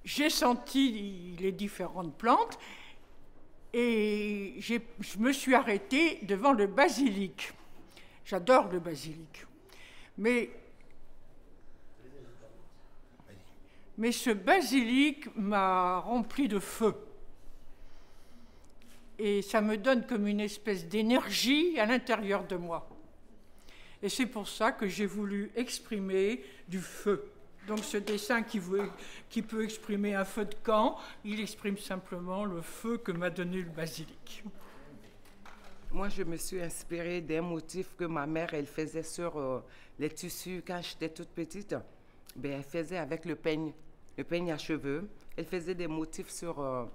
j'ai senti les différentes plantes et je me suis arrêtée devant le basilic. J'adore le basilic. Mais ce basilic m'a rempli de feu. Et ça me donne comme une espèce d'énergie à l'intérieur de moi. Et c'est pour ça que j'ai voulu exprimer du feu. Donc ce dessin qui peut exprimer un feu de camp, il exprime simplement le feu que m'a donné le basilic. Moi, je me suis inspirée d'un motif que ma mère, elle faisait sur les tissus quand j'étais toute petite. Ben, elle faisait avec le peigne à cheveux. Elle faisait des motifs sur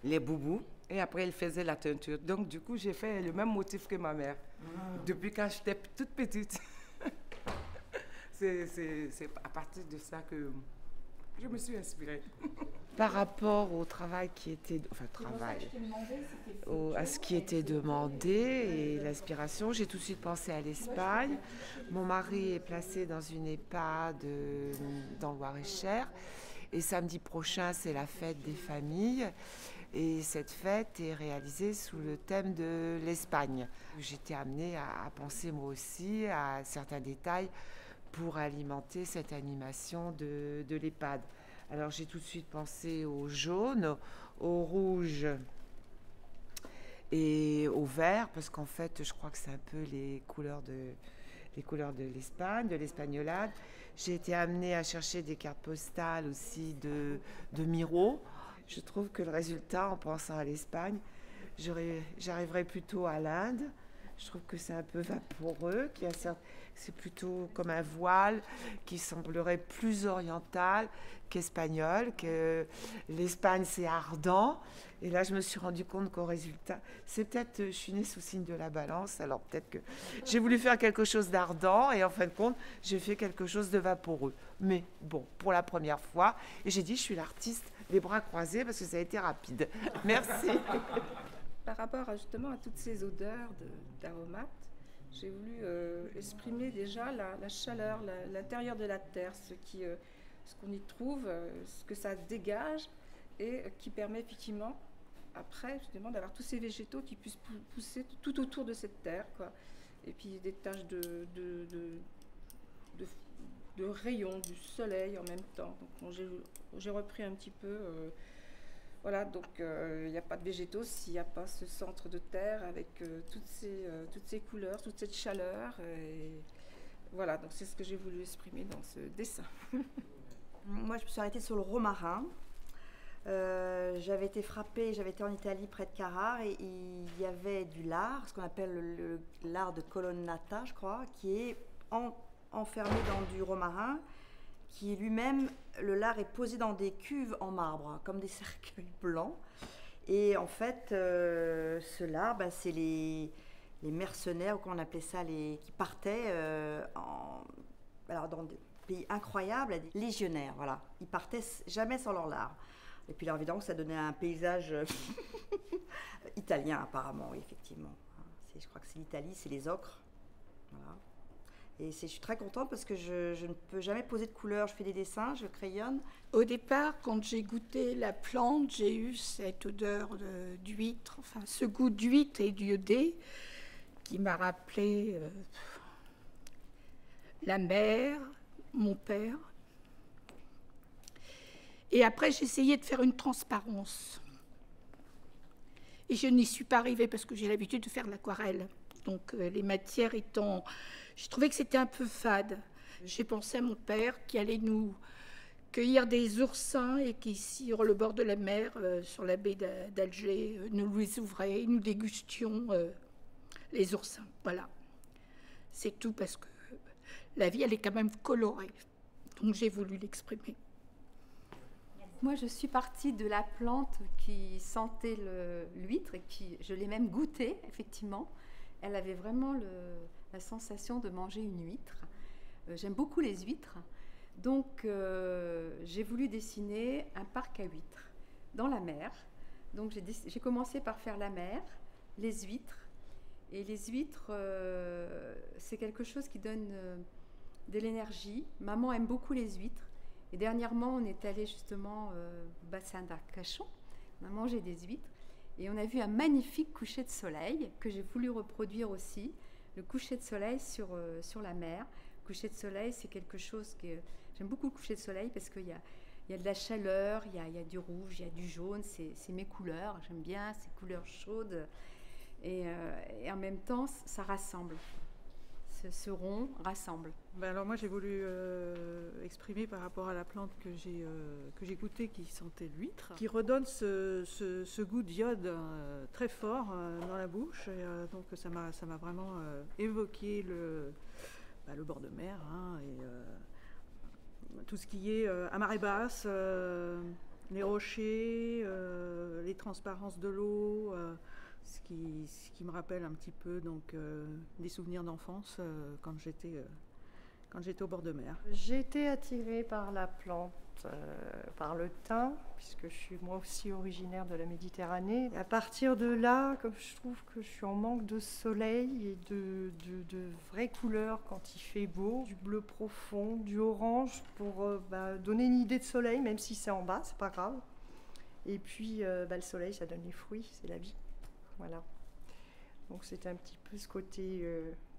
les boubous et après, elle faisait la teinture. Donc, du coup, j'ai fait le même motif que ma mère depuis quand j'étais toute petite. C'est à partir de ça que je me suis inspirée. Par rapport au travail qui était... Enfin, à ce qui était demandé et l'inspiration, j'ai tout de suite pensé à l'Espagne. Mon mari est placé dans une EHPAD dans le Loir-et-Cher. Et samedi prochain, c'est la fête des familles. Et cette fête est réalisée sous le thème de l'Espagne. J'étais amenée à penser moi aussi à certains détails pour alimenter cette animation de l'EHPAD. Alors j'ai tout de suite pensé au jaune, au rouge et au vert, parce qu'en fait je crois que c'est un peu les couleurs de l'Espagne, de l'espagnolade. J'ai été amenée à chercher des cartes postales aussi de Miro. Je trouve que le résultat, en pensant à l'Espagne, j'arriverais plutôt à l'Inde. Je trouve que c'est un peu vaporeux, c'est plutôt comme un voile qui semblerait plus oriental qu'espagnol, que l'Espagne c'est ardent. Et là, je me suis rendu compte qu'au résultat, c'est peut-être, je suis née sous signe de la balance, alors peut-être que j'ai voulu faire quelque chose d'ardent et en fin de compte, j'ai fait quelque chose de vaporeux. Mais bon, pour la première fois, et j'ai dit, je suis l'artiste, les bras croisés, parce que ça a été rapide. Merci. Par rapport justement à toutes ces odeurs d'aromates, j'ai voulu exprimer déjà la chaleur, l'intérieur de la terre, ce qu'on y trouve, ce que ça dégage et qui permet effectivement, après justement, d'avoir tous ces végétaux qui puissent pousser tout autour de cette terre, quoi. Et puis des taches de rayons du soleil en même temps. Donc bon, j'ai repris un petit peu... Voilà, donc il n'y a pas de végétaux s'il n'y a pas ce centre de terre avec toutes ces couleurs, toute cette chaleur. Et voilà, donc c'est ce que j'ai voulu exprimer dans ce dessin. Moi, je me suis arrêtée sur le romarin. J'avais été frappée, j'avais été en Italie près de Carrare et il y avait du lard, ce qu'on appelle le lard de colonnata, je crois, qui est enfermé dans du romarin. Qui lui-même, le lard est posé dans des cuves en marbre, comme des cercueils blancs. Et en fait, ce lard, c'est les mercenaires, ou comment on appelait ça, qui partaient dans des pays incroyables, des légionnaires, voilà. Ils partaient jamais sans leur lard. Et puis, alors, évidemment, ça donnait un paysage italien, apparemment, oui, effectivement. Je crois que c'est l'Italie, c'est les ocres, voilà. Et je suis très contente parce que je ne peux jamais poser de couleur. Je fais des dessins, je crayonne. Au départ, quand j'ai goûté la plante, j'ai eu cette odeur d'huître, enfin ce goût d'huître et d'iodé qui m'a rappelé la mer, mon père. Et après, j'ai essayé de faire une transparence. Et je n'y suis pas arrivée parce que j'ai l'habitude de faire de l'aquarelle. Donc les matières étant... Je trouvais que c'était un peu fade. J'ai pensé à mon père qui allait nous cueillir des oursins et qui, sur le bord de la mer, sur la baie d'Alger, nous les ouvrait et nous dégustions les oursins. Voilà. C'est tout parce que la vie, elle est quand même colorée. Donc j'ai voulu l'exprimer. Moi, je suis partie de la plante qui sentait l'huître et je l'ai même goûtée, effectivement. Elle avait vraiment la sensation de manger une huître. J'aime beaucoup les huîtres. Donc, j'ai voulu dessiner un parc à huîtres dans la mer. Donc, j'ai commencé par faire la mer, les huîtres. Et les huîtres, c'est quelque chose qui donne de l'énergie. Maman aime beaucoup les huîtres. Et dernièrement, on est allé justement au bassin d'Arcachon. On a mangé des huîtres et on a vu un magnifique coucher de soleil que j'ai voulu reproduire aussi. Le coucher de soleil sur la mer. Le coucher de soleil, c'est quelque chose que... J'aime beaucoup le coucher de soleil parce qu'il y a de la chaleur, il y a du rouge, il y a du jaune. C'est mes couleurs. J'aime bien ces couleurs chaudes. Et en même temps, ça rassemble. Ce rond rassemble. Alors moi j'ai voulu exprimer par rapport à la plante que j'ai goûtée qui sentait l'huître, qui redonne ce goût d'iode très fort dans la bouche. Et, donc ça m'a vraiment évoqué le bord de mer et tout ce qui est à marée basse, les rochers, les transparences de l'eau. Ce qui me rappelle un petit peu donc, des souvenirs d'enfance quand j'étais au bord de mer. J'ai été attirée par la plante, par le thym, puisque je suis moi aussi originaire de la Méditerranée. Et à partir de là, comme je trouve que je suis en manque de soleil et de vraies couleurs quand il fait beau, du bleu profond, du orange, pour donner une idée de soleil, même si c'est en bas, c'est pas grave. Et puis le soleil, ça donne les fruits, c'est la vie. Voilà. Donc c'est un petit peu ce côté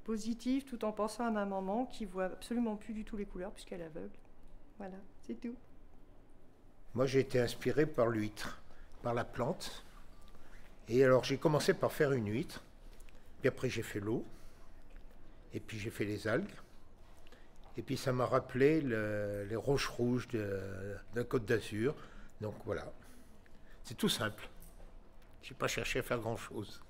positif, tout en pensant à ma maman qui voit absolument plus du tout les couleurs puisqu'elle est aveugle. Voilà, c'est tout. Moi j'ai été inspiré par l'huître, par la plante. Et alors j'ai commencé par faire une huître, puis après j'ai fait l'eau, et puis j'ai fait les algues. Et puis ça m'a rappelé les roches rouges de la Côte d'Azur. Donc voilà, c'est tout simple. Je n'ai pas cherché à faire grand-chose.